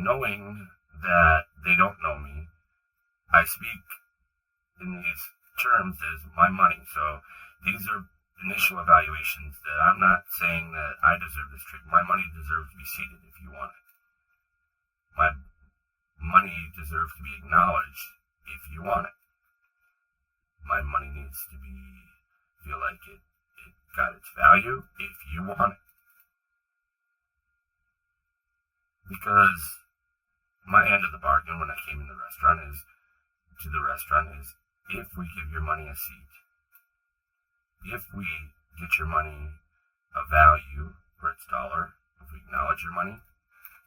knowing that they don't know me, I speak in these terms as my money. So these are initial evaluations that I'm not saying that I deserve this treatment. My money deserves to be seated if you want it. My money deserves to be acknowledged if you want it. My money needs to feel like it got its value if you want it. Because my end of the bargain when I came in the restaurant is if we give your money a seat, if we get your money a value for its dollar, if we acknowledge your money,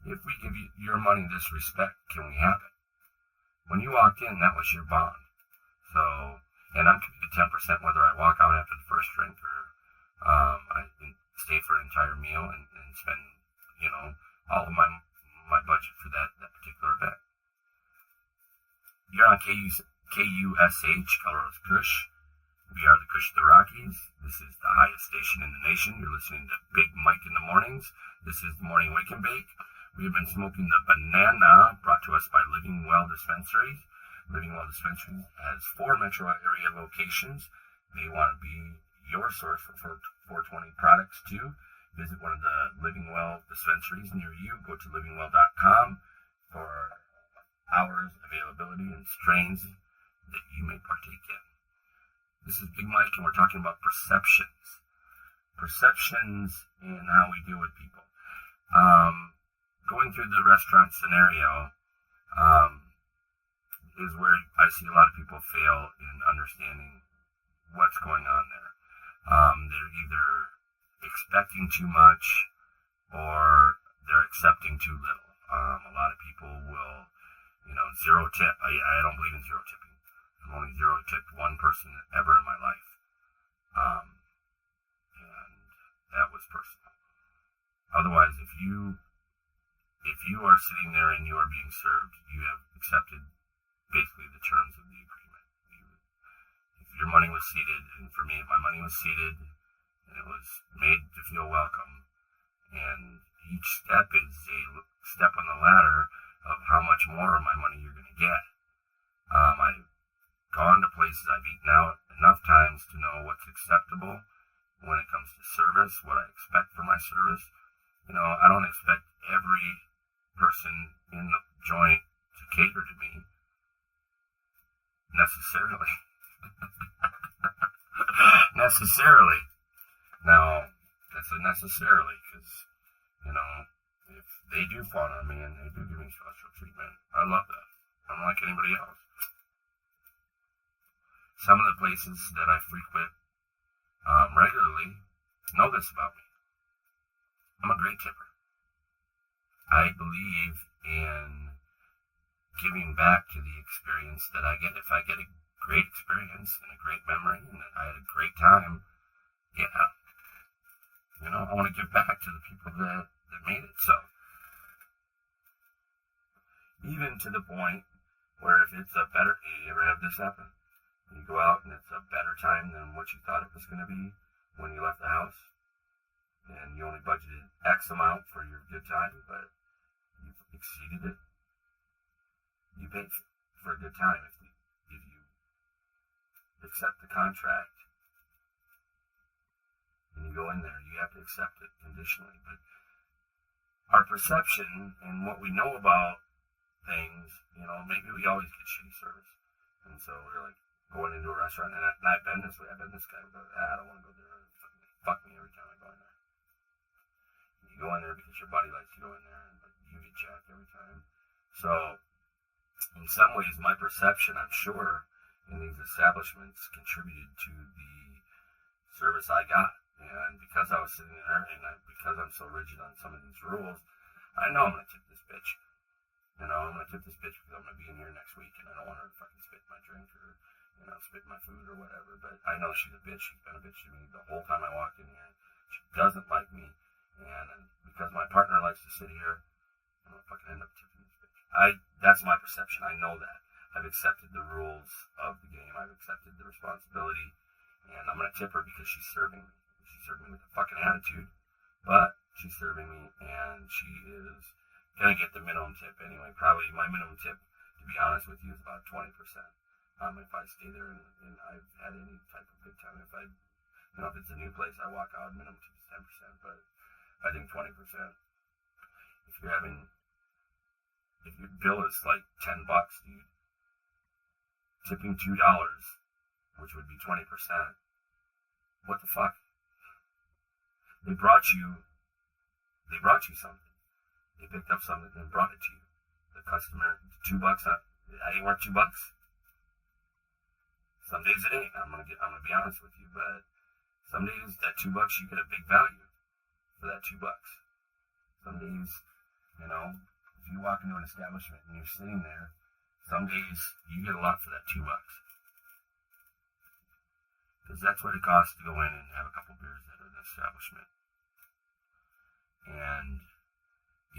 if we give you your money this respect, can we have it? When you walked in, that was your bond. So, and I'm committed 10% whether I walk out after the first drink or I stay for an entire meal and spend, all of my budget for that particular event. You're on KUSH, Colorado's KUSH. We are the KUSH of the Rockies. This is the highest station in the nation. You're listening to Big Mike in the mornings. This is the morning wake and bake. We have been smoking the banana brought to us by Living Well Dispensaries. Living Well Dispensaries has 4 metro area locations. They want to be your source for 420 products too. Visit one of the Living Well dispensaries near you. Go to livingwell.com for hours, availability, and strains that you may partake in. This is Big Mike, and we're talking about perceptions. Perceptions in how we deal with people. Going through the restaurant scenario is where I see a lot of people fail in understanding what's going on there. They're either expecting too much or they're accepting too little. A lot of people will, zero tip. I don't believe in zero tipping. I've only zero tipped one person ever in my life. And that was personal. Otherwise, if you are sitting there and you are being served, you have accepted basically the terms of the agreement. If your money was seated, and for me, if my money was seated, and it was made to feel welcome, and each step is a step on the ladder of how much more of my money you're going to get. I've gone to places, I've eaten out enough times to know what's acceptable when it comes to service, what I expect for my service. I don't expect every person in the joint to cater to me necessarily. Necessarily. Now, that's a necessarily, because, if they do fawn on me and they do give me special treatment, I love that. I don't like anybody else. Some of the places that I frequent regularly know this about me. I'm a great tipper. I believe in giving back to the experience that I get. If I get a great experience and a great memory and I had a great time, I want to give back to the people that made it so. Even to the point where if it's a better, you ever have this happen? You go out and it's a better time than what you thought it was going to be when you left the house, and you only budgeted X amount for your good time, but you've exceeded it. You paid for a good time if you accept the contract and you go in there, you have to accept it conditionally. But our perception and what we know about things, maybe we always get shitty service, and so we're like going into a restaurant, and I've been this way. I've been this guy who goes, I don't want to go there. Fuck me every time I go in there. You go in there because your buddy likes to go in there, but you get jacked every time. So, in some ways, my perception, I'm sure, in these establishments contributed to the service I got. And because I was sitting there, and because I'm so rigid on some of these rules, I know I'm going to tip this bitch. I'm going to tip this bitch because I'm going to be in here next week, and I don't want her to fucking spit my drink or, spit my food or whatever. But I know she's a bitch. She's been a bitch to me the whole time I walked in here. She doesn't like me. And because my partner likes to sit here, I'm going to fucking end up tipping this bitch. That's my perception. I know that. I've accepted the rules of the game. I've accepted the responsibility. And I'm going to tip her because she's serving me. She's serving me with a fucking attitude. But she's serving me, and she is gonna get the minimum tip anyway. Probably my minimum tip, to be honest with you, is about 20%. If I stay there and I've had any type of good time, if it's a new place, I walk out, minimum tip is 10%, but I think 20%. If your bill is like $10, dude, tipping $2, which would be 20%, what the fuck? They brought you something. They picked up something and brought it to you. The customer, $2, I ain't worth $2. Some days it ain't. I'm gonna be honest with you, but some days that $2 you get a big value for that $2. Some days, if you walk into an establishment and you're sitting there, some days you get a lot for that $2. Because that's what it costs to go in and have a couple beers at an establishment. And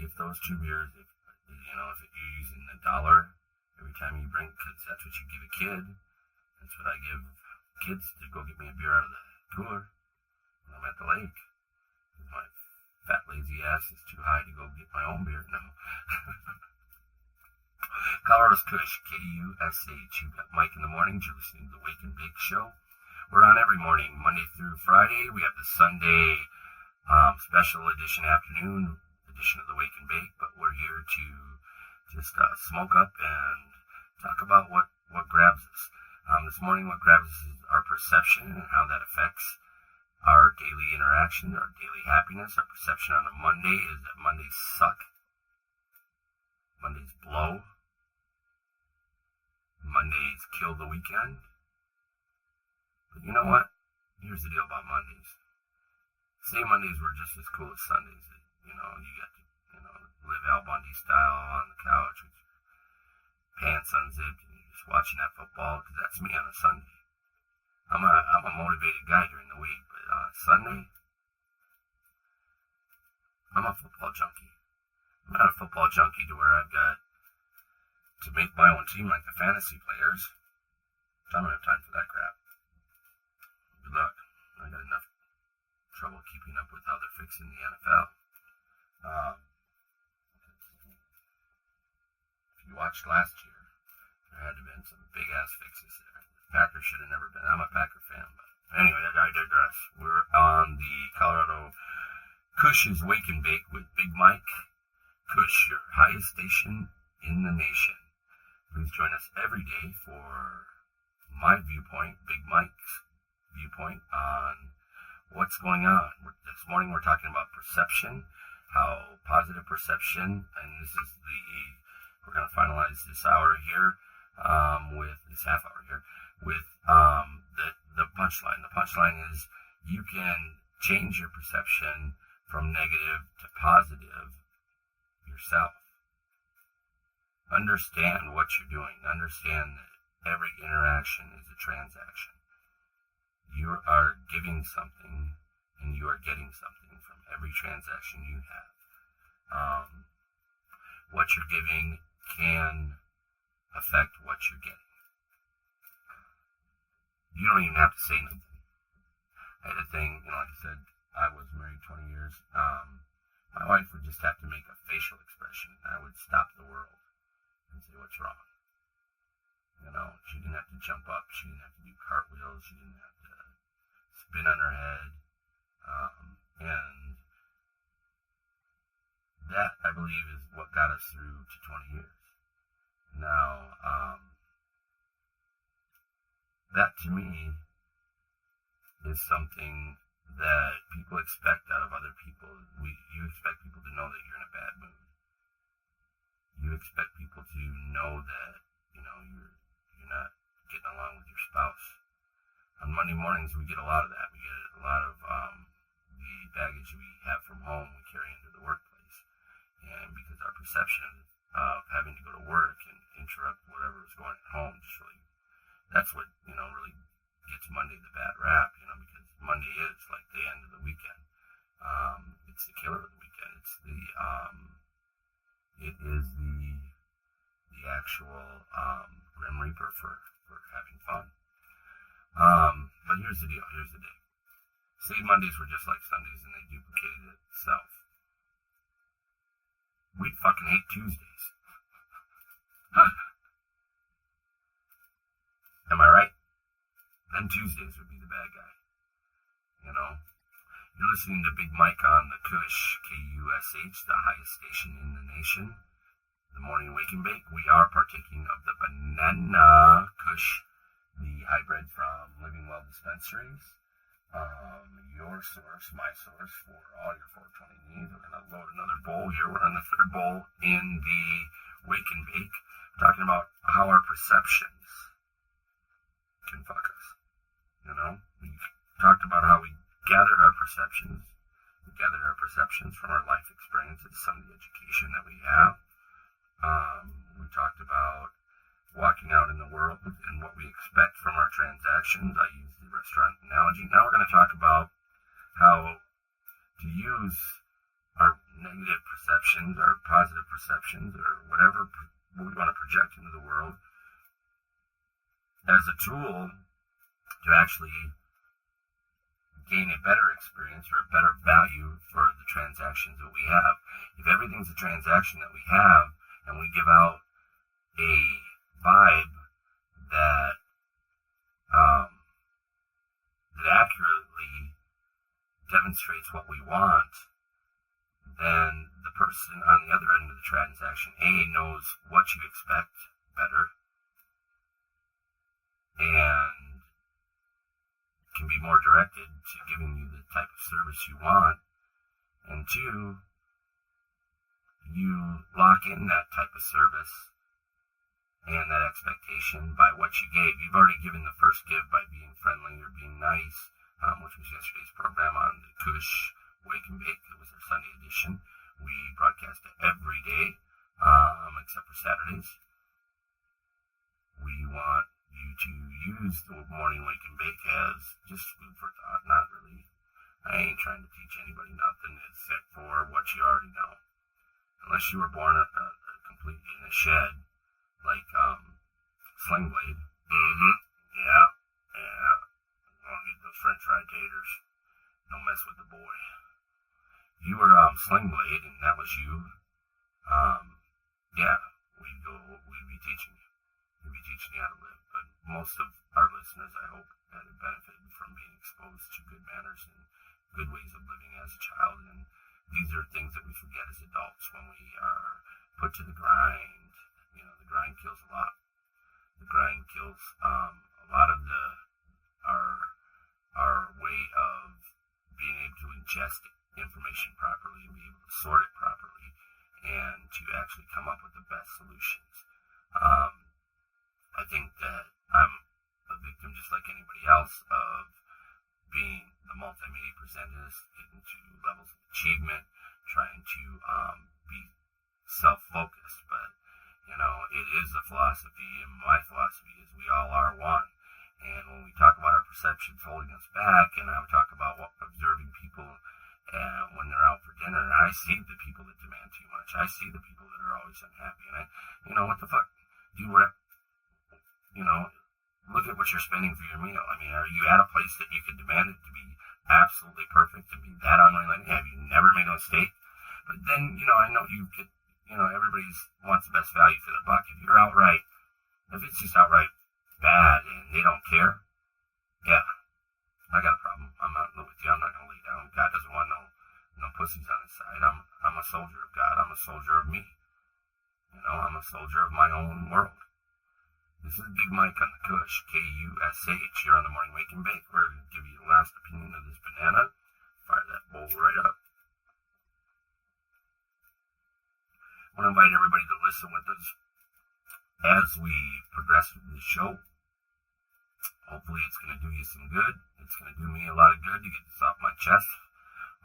if those 2 beers, if you're using $1 every time you bring, because that's what you give a kid. That's what I give kids to go get me a beer out of the cooler when I'm at the lake. Because my fat lazy ass is too high to go get my own beer. No. Colorado's KUSH, KUSH. You've got Mike in the morning. You're listening to the Wake and Bake Show. We're on every morning, Monday through Friday. We have the Sunday special edition afternoon edition of the Wake and Bake, but we're here to just smoke up and talk about what grabs us. This morning, what grabs us is our perception and how that affects our daily interaction, our daily happiness. Our perception on a Monday is that Mondays suck. Mondays blow. Mondays kill the weekend. But you know what? Here's the deal about Mondays. Say Mondays were just as cool as Sundays. You got to, live Al Bundy style on the couch with your pants unzipped and you're just watching that football, because that's me on a Sunday. I'm a motivated guy during the week, but on Sunday, I'm a football junkie. I'm not a football junkie to where I've got to make my own team like the fantasy players. I don't have time for that crap. Good luck. I got enough trouble keeping up with how they're fixing the NFL. If you watched last year, there had to have been some big-ass fixes there. Packers should have never been. I'm a Packer fan, but anyway, I digress. We're on the Colorado KUSH's Wake and Bake with Big Mike. KUSH, your highest station in the nation. Please join us every day for my viewpoint, Big Mike's viewpoint on what's going on. This morning we're talking about perception, how positive perception, and we're going to finalize this hour here, with this half hour here, with the punchline. The punchline is you can change your perception from negative to positive yourself. Understand what you're doing. Understand that every interaction is a transaction. You are giving something and you are getting something from every transaction you have. What you're giving can affect what you're getting. You don't even have to say nothing. I had a thing, like I said, I was married 20 years. My wife would just have to make a facial expression and I would stop the world and say, what's wrong? She didn't have to jump up. She didn't have to do cartwheels. She didn't have to spin on her head. And that, I believe, is what got us through to 20 years. Now, that to me is something that people expect out of other people. You expect people to know that you're in a bad mood. You expect people to know that, you're not getting along with your spouse. On Monday mornings, we get a lot of that. We get a lot of the baggage we have from home we carry into the workplace. And because our perception of having to go to work and interrupt whatever is going on at home, that's what, really gets Monday the bad rap, because Monday is like the end of the weekend. It's the killer of the weekend. It is the actual Grim Reaper for having fun. But here's the deal. Say Mondays were just like Sundays and they duplicated itself. we'd fucking hate Tuesdays. Am I right? Then Tuesdays would be the bad guy. You know? You're listening to Big Mike on the KUSH, KUSH, the highest station in the nation. The morning wake and bake. We are partaking of the banana KUSH, the hybrid from Living Well Dispensaries. Your source, my source for all your 420 needs. We're going to load another bowl here. We're on the third bowl in the wake and bake. Talking about how our perceptions can fuck us. You know, we talked about how we gathered our perceptions. We gathered our perceptions from our life experiences, some of the education that we have. We talked about walking out in the world and what we expect from our transactions. I used the restaurant analogy. Now we're going to talk about how to use our negative perceptions, our positive perceptions, or whatever we want to project into the world as a tool to actually gain a better experience or a better value for the transactions that we have. If everything's a transaction that we have and we give out a vibe that that accurately demonstrates what we want, then the person on the other end of the transaction, A, knows what you expect better and can be more directed to giving you the type of service you want, and two, you lock in that type of service and that expectation by what you gave. You've already given the first give by being friendly or being nice, which was yesterday's program on the KUSH Wake and Bake. It was our Sunday edition. We broadcast it every day, except for Saturdays. We want you to use the morning wake and bake as just food for thought. Not really. I ain't trying to teach anybody nothing except for what you already know. Unless you were born completely in a shed, like Sling Blade. Yeah. Don't eat those French fried taters. Don't mess with the boy. You were Sling Blade, and that was you. Yeah, we'd be teaching you. We'd be teaching you how to live. But most of our listeners, I hope, had benefited from being exposed to good manners and good ways of living as a child. And these are things that we forget as adults when we are put to the grind. You know, the grind kills a lot. The grind kills a lot of our way of being able to ingest information properly and be able to sort it properly and to actually come up with the best solutions. I think that I'm a victim, just like anybody else, of being the multimedia presenters, getting to levels of achievement, trying to be self-focused. But, you know, it is a philosophy, and my philosophy is we all are one. And when we talk about our perceptions holding us back, and I would talk about observing people when they're out for dinner, and I see the people that demand too much. I see the people that are always unhappy. And what the fuck? Look at what you're spending for your meal. I mean, are you at a place that you can demand it to be absolutely perfect, to be that unrelenting? Have you never made a mistake? But then, I know everybody wants the best value for their buck. If it's just outright bad and they don't care, yeah, I got a problem. I'm not with you. I'm not going to lay down. God doesn't want no pussies on his side. I'm a soldier of God. I'm a soldier of me. I'm a soldier of my own world. This is Big Mike on the KUSH, KUSH. You're on the morning wake and bake. We're going to give you the last opinion of this banana. Fire that bowl right up. I want to invite everybody to listen with us as we progress through the show. Hopefully it's going to do you some good. It's going to do me a lot of good to get this off my chest.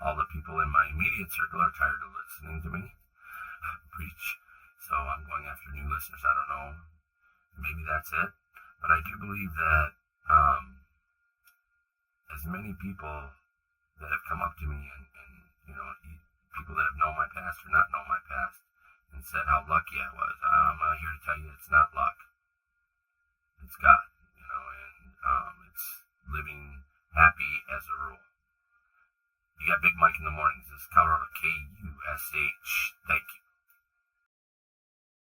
All the people in my immediate circle are tired of listening to me preach. So I'm going after new listeners. I don't know. Maybe that's it. But I do believe that as many people that have come up to me and people that have known my past or not known my past and said how lucky I was, I'm here to tell you it's not luck. It's God, and it's living happy as a rule. You got Big Mike in the mornings. This is Colorado KUSH.